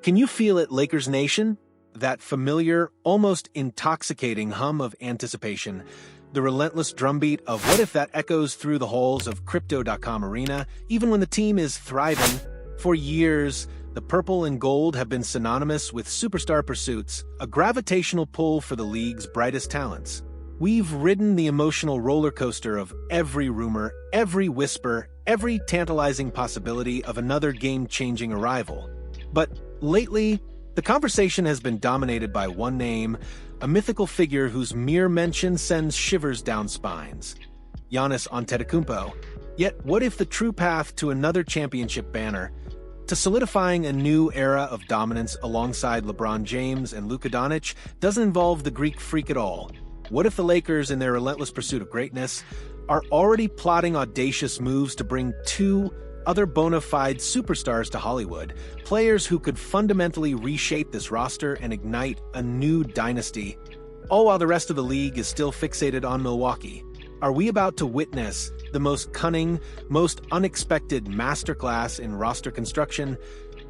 Can you feel it, Lakers Nation? That familiar, almost intoxicating hum of anticipation, the relentless drumbeat of what if that echoes through the halls of Crypto.com Arena, even when the team is thriving. For years, the purple and gold have been synonymous with superstar pursuits, a gravitational pull for the league's brightest talents. We've ridden the emotional roller coaster of every rumor, every whisper, every tantalizing possibility of another game-changing arrival. But lately, the conversation has been dominated by one name, a mythical figure whose mere mention sends shivers down spines: Giannis Antetokounmpo. Yet, what if the true path to another championship banner, to solidifying a new era of dominance alongside LeBron James and Luka Dončić, doesn't involve the Greek freak at all? What if the Lakers, in their relentless pursuit of greatness, are already plotting audacious moves to bring two other bona fide superstars to Hollywood, players who could fundamentally reshape this roster and ignite a new dynasty, all while the rest of the league is still fixated on Milwaukee? Are we about to witness the most cunning, most unexpected masterclass in roster construction,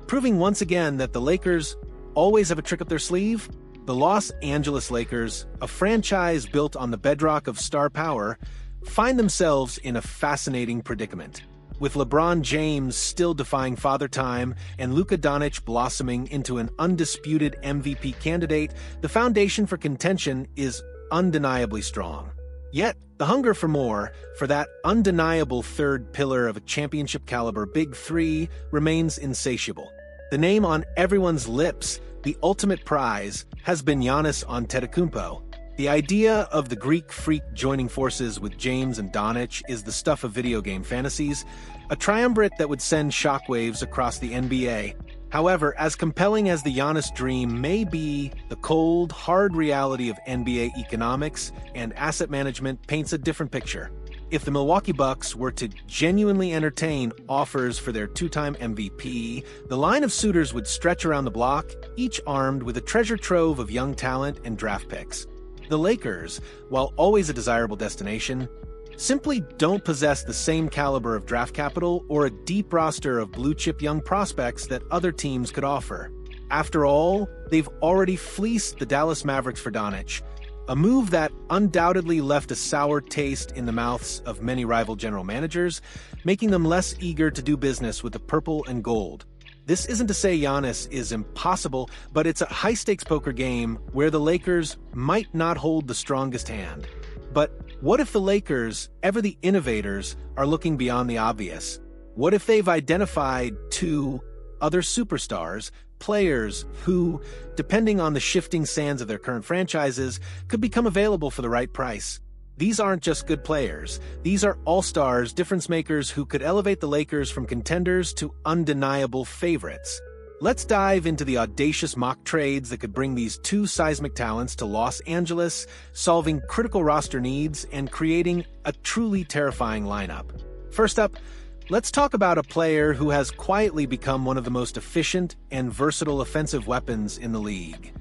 proving once again that the Lakers always have a trick up their sleeve? The Los Angeles Lakers, a franchise built on the bedrock of star power, find themselves in a fascinating predicament. With LeBron James still defying Father Time and Luka Dončić blossoming into an undisputed MVP candidate, the foundation for contention is undeniably strong. Yet, the hunger for more, for that undeniable third pillar of a championship-caliber Big Three, remains insatiable. The name on everyone's lips, the ultimate prize, has been Giannis Antetokounmpo. The idea of the Greek freak joining forces with James and Dončić is the stuff of video game fantasies, a triumvirate that would send shockwaves across the NBA. However, as compelling as the Giannis dream may be, the cold, hard reality of NBA economics and asset management paints a different picture. If the Milwaukee Bucks were to genuinely entertain offers for their two-time MVP, the line of suitors would stretch around the block, each armed with a treasure trove of young talent and draft picks. The Lakers, while always a desirable destination, simply don't possess the same caliber of draft capital or a deep roster of blue-chip young prospects that other teams could offer. After all, they've already fleeced the Dallas Mavericks for Dončić, a move that undoubtedly left a sour taste in the mouths of many rival general managers, making them less eager to do business with the purple and gold. This isn't to say Giannis is impossible, but it's a high-stakes poker game where the Lakers might not hold the strongest hand. But what if the Lakers, ever the innovators, are looking beyond the obvious? What if they've identified two other superstars, players who, depending on the shifting sands of their current franchises, could become available for the right price? These aren't just good players. These are all-stars, difference-makers who could elevate the Lakers from contenders to undeniable favorites. Let's dive into the audacious mock trades that could bring these two seismic talents to Los Angeles, solving critical roster needs and creating a truly terrifying lineup. First up, let's talk about a player who has quietly become one of the most efficient and versatile offensive weapons in the league: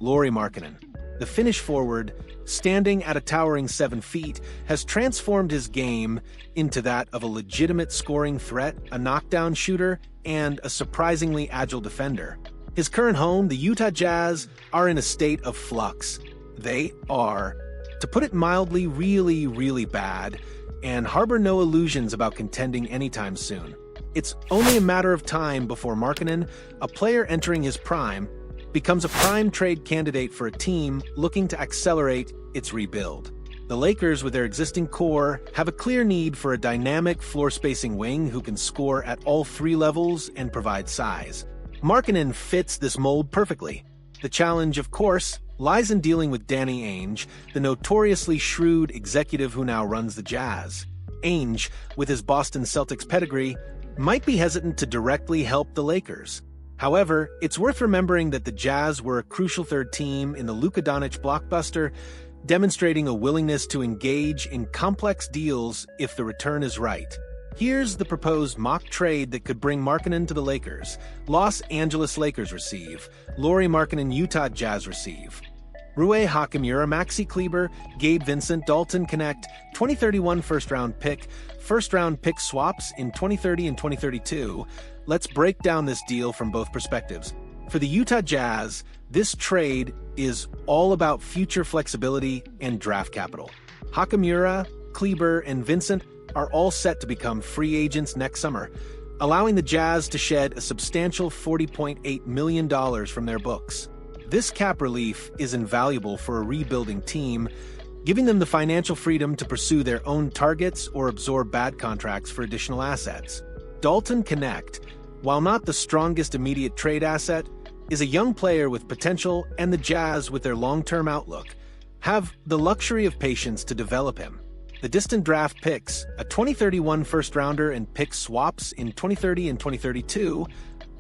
Lauri Markkanen. The Finnish forward, standing at a towering 7 feet, has transformed his game into that of a legitimate scoring threat, a knockdown shooter, and a surprisingly agile defender. His current home, the Utah Jazz, are in a state of flux. They are, to put it mildly, really, really bad, and harbor no illusions about contending anytime soon. It's only a matter of time before Markkanen, a player entering his prime, becomes a prime trade candidate for a team looking to accelerate its rebuild. The Lakers, with their existing core, have a clear need for a dynamic floor-spacing wing who can score at all three levels and provide size. Markkanen fits this mold perfectly. The challenge, of course, lies in dealing with Danny Ainge, the notoriously shrewd executive who now runs the Jazz. Ainge, with his Boston Celtics pedigree, might be hesitant to directly help the Lakers. However, it's worth remembering that the Jazz were a crucial third team in the Luka Dončić blockbuster, demonstrating a willingness to engage in complex deals if the return is right. Here's the proposed mock trade that could bring Markkanen to the Lakers. Los Angeles Lakers receive. Lauri Markkanen Utah Jazz receive. Rui Hachimura, Maxi Kleber, Gabe Vincent, Dalton Connect, 2031 first-round pick swaps in 2030 and 2032. Let's break down this deal from both perspectives. For the Utah Jazz, this trade is all about future flexibility and draft capital. Hachimura, Kleber, and Vincent are all set to become free agents next summer, allowing the Jazz to shed a substantial $40.8 million from their books. This cap relief is invaluable for a rebuilding team, giving them the financial freedom to pursue their own targets or absorb bad contracts for additional assets. Dalton Knecht, while not the strongest immediate trade asset, is a young player with potential, and the Jazz, with their long-term outlook, have the luxury of patience to develop him. The distant draft picks, a 2031 first-rounder and pick swaps in 2030 and 2032,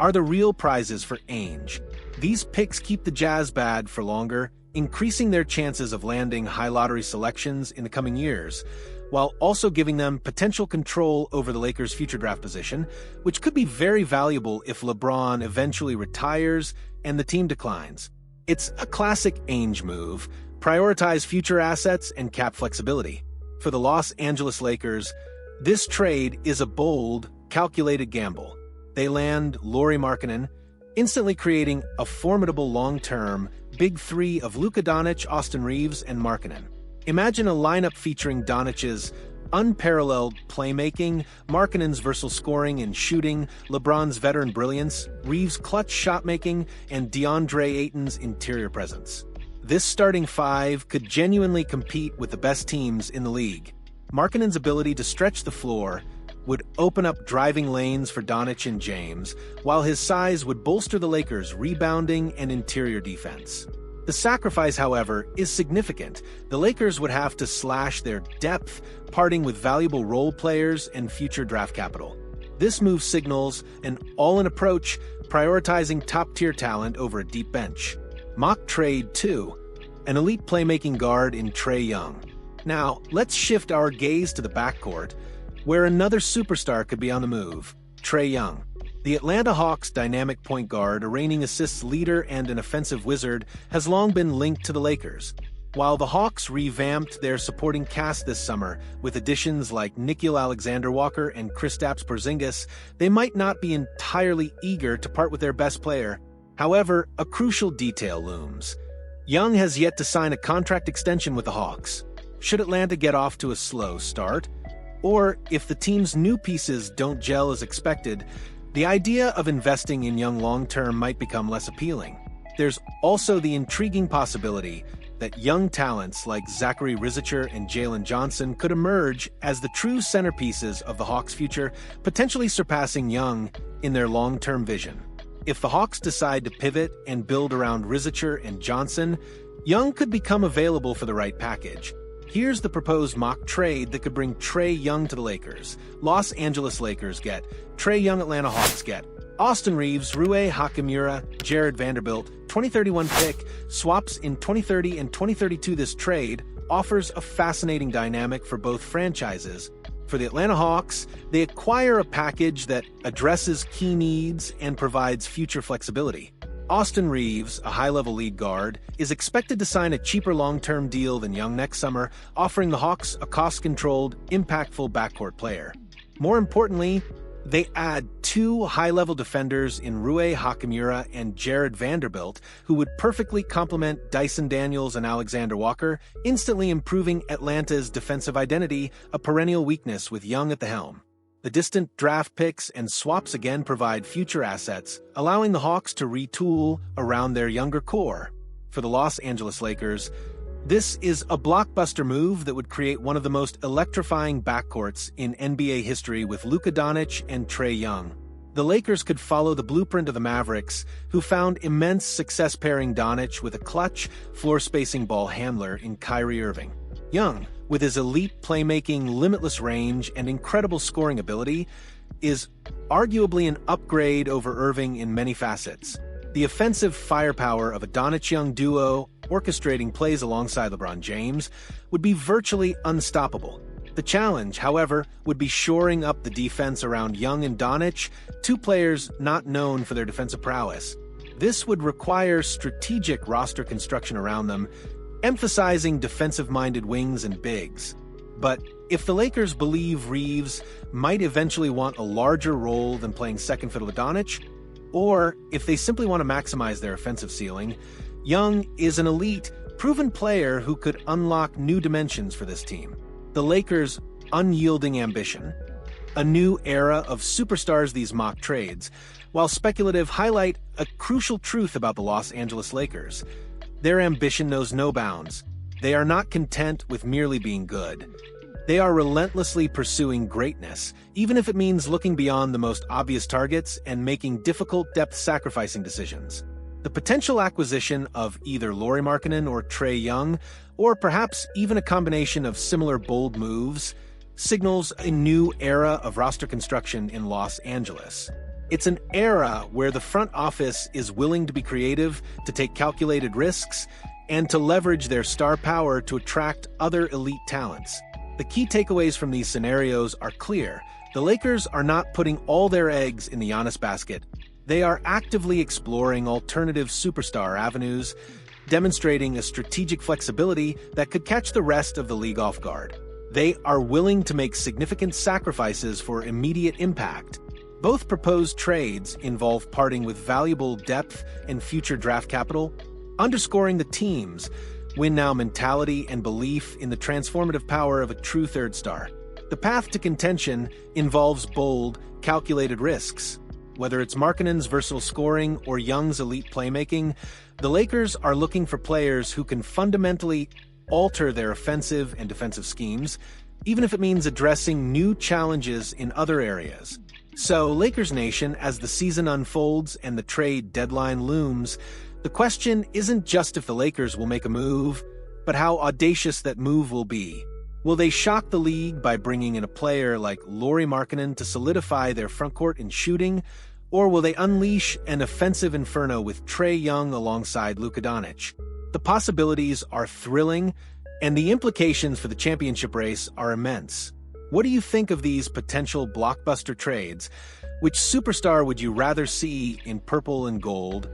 are the real prizes for Ainge. These picks keep the Jazz bad for longer, increasing their chances of landing high lottery selections in the coming years, while also giving them potential control over the Lakers' future draft position, which could be very valuable if LeBron eventually retires and the team declines. It's a classic Ainge move: prioritize future assets and cap flexibility. For the Los Angeles Lakers, this trade is a bold, calculated gamble. They land Lauri Markkanen, instantly creating a formidable long-term big three of Luka Dončić, Austin Reaves, and Markkanen. Imagine a lineup featuring Dončić's unparalleled playmaking, Markkanen's versatile scoring and shooting, LeBron's veteran brilliance, Reaves' clutch shot-making, and DeAndre Ayton's interior presence. This starting five could genuinely compete with the best teams in the league. Markkanen's ability to stretch the floor would open up driving lanes for Dončić and James, while his size would bolster the Lakers' rebounding and interior defense. The sacrifice, however, is significant. The Lakers would have to slash their depth, parting with valuable role players and future draft capital. This move signals an all-in approach, prioritizing top-tier talent over a deep bench. Mock trade 2, an elite playmaking guard in Trae Young. Now, let's shift our gaze to the backcourt, where another superstar could be on the move: Trae Young. The Atlanta Hawks' dynamic point guard, a reigning assists leader and an offensive wizard, has long been linked to the Lakers. While the Hawks revamped their supporting cast this summer with additions like Nickeil Alexander-Walker and Kristaps Porzingis, they might not be entirely eager to part with their best player. However, a crucial detail looms. Young has yet to sign a contract extension with the Hawks. Should Atlanta get off to a slow start, or if the team's new pieces don't gel as expected, the idea of investing in Young long-term might become less appealing. There's also the intriguing possibility that young talents like Zachary Rizicher and Jalen Johnson could emerge as the true centerpieces of the Hawks' future, potentially surpassing Young in their long-term vision. If the Hawks decide to pivot and build around Rizicher and Johnson, Young could become available for the right package. Here's the proposed mock trade that could bring Trae Young to the Lakers. Los Angeles Lakers get Trae Young, Atlanta Hawks get Austin Reaves, Rui Hachimura, Jared Vanderbilt, 2031 pick, swaps in 2030 and 2032. This trade offers a fascinating dynamic for both franchises. For the Atlanta Hawks, they acquire a package that addresses key needs and provides future flexibility. Austin Reaves, a high-level lead guard, is expected to sign a cheaper long-term deal than Young next summer, offering the Hawks a cost-controlled, impactful backcourt player. More importantly, they add two high-level defenders in Rui Hachimura and Jared Vanderbilt, who would perfectly complement Dyson Daniels and Alexander Walker, instantly improving Atlanta's defensive identity, a perennial weakness with Young at the helm. The distant draft picks and swaps again provide future assets, allowing the Hawks to retool around their younger core. For the Los Angeles Lakers, this is a blockbuster move that would create one of the most electrifying backcourts in NBA history with Luka Dončić and Trae Young. The Lakers could follow the blueprint of the Mavericks, who found immense success pairing Dončić with a clutch, floor-spacing ball handler in Kyrie Irving. Young, with his elite playmaking, limitless range, and incredible scoring ability, is arguably an upgrade over Irving in many facets. The offensive firepower of a Dončić-Young duo, orchestrating plays alongside LeBron James, would be virtually unstoppable. The challenge, however, would be shoring up the defense around Young and Dončić, two players not known for their defensive prowess. This would require strategic roster construction around them, emphasizing defensive-minded wings and bigs. But if the Lakers believe Reaves might eventually want a larger role than playing second fiddle to Dončić, Or, if they simply want to maximize their offensive ceiling, Young is an elite, proven player who could unlock new dimensions for this team. The Lakers' unyielding ambition. A new era of superstars. These mock trades, while speculative, highlight a crucial truth about the Los Angeles Lakers. Their ambition knows no bounds. They are not content with merely being good. They are relentlessly pursuing greatness, even if it means looking beyond the most obvious targets and making difficult depth-sacrificing decisions. The potential acquisition of either Lauri Markkanen or Trae Young, or perhaps even a combination of similar bold moves, signals a new era of roster construction in Los Angeles. It's an era where the front office is willing to be creative, to take calculated risks, and to leverage their star power to attract other elite talents. The key takeaways from these scenarios are clear. The Lakers are not putting all their eggs in the Giannis basket. They are actively exploring alternative superstar avenues, demonstrating a strategic flexibility that could catch the rest of the league off guard. They are willing to make significant sacrifices for immediate impact. Both proposed trades involve parting with valuable depth and future draft capital, underscoring the team's win-now mentality and belief in the transformative power of a true third star. The path to contention involves bold, calculated risks. Whether it's Markkanen's versatile scoring or Young's elite playmaking, the Lakers are looking for players who can fundamentally alter their offensive and defensive schemes, even if it means addressing new challenges in other areas. So, Lakers Nation, as the season unfolds and the trade deadline looms, the question isn't just if the Lakers will make a move, but how audacious that move will be. Will they shock the league by bringing in a player like Lauri Markkanen to solidify their frontcourt in shooting, or will they unleash an offensive inferno with Trae Young alongside Luka Dončić? The possibilities are thrilling, and the implications for the championship race are immense. What do you think of these potential blockbuster trades? Which superstar would you rather see in purple and gold?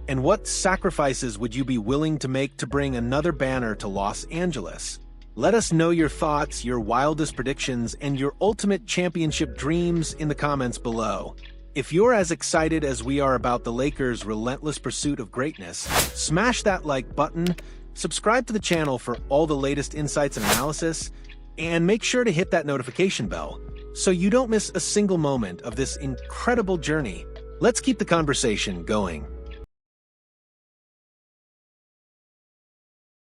And what sacrifices would you be willing to make to bring another banner to Los Angeles? Let us know your thoughts, your wildest predictions, and your ultimate championship dreams in the comments below. If you're as excited as we are about the Lakers' relentless pursuit of greatness, smash that like button, subscribe to the channel for all the latest insights and analysis, and make sure to hit that notification bell so you don't miss a single moment of this incredible journey. Let's keep the conversation going.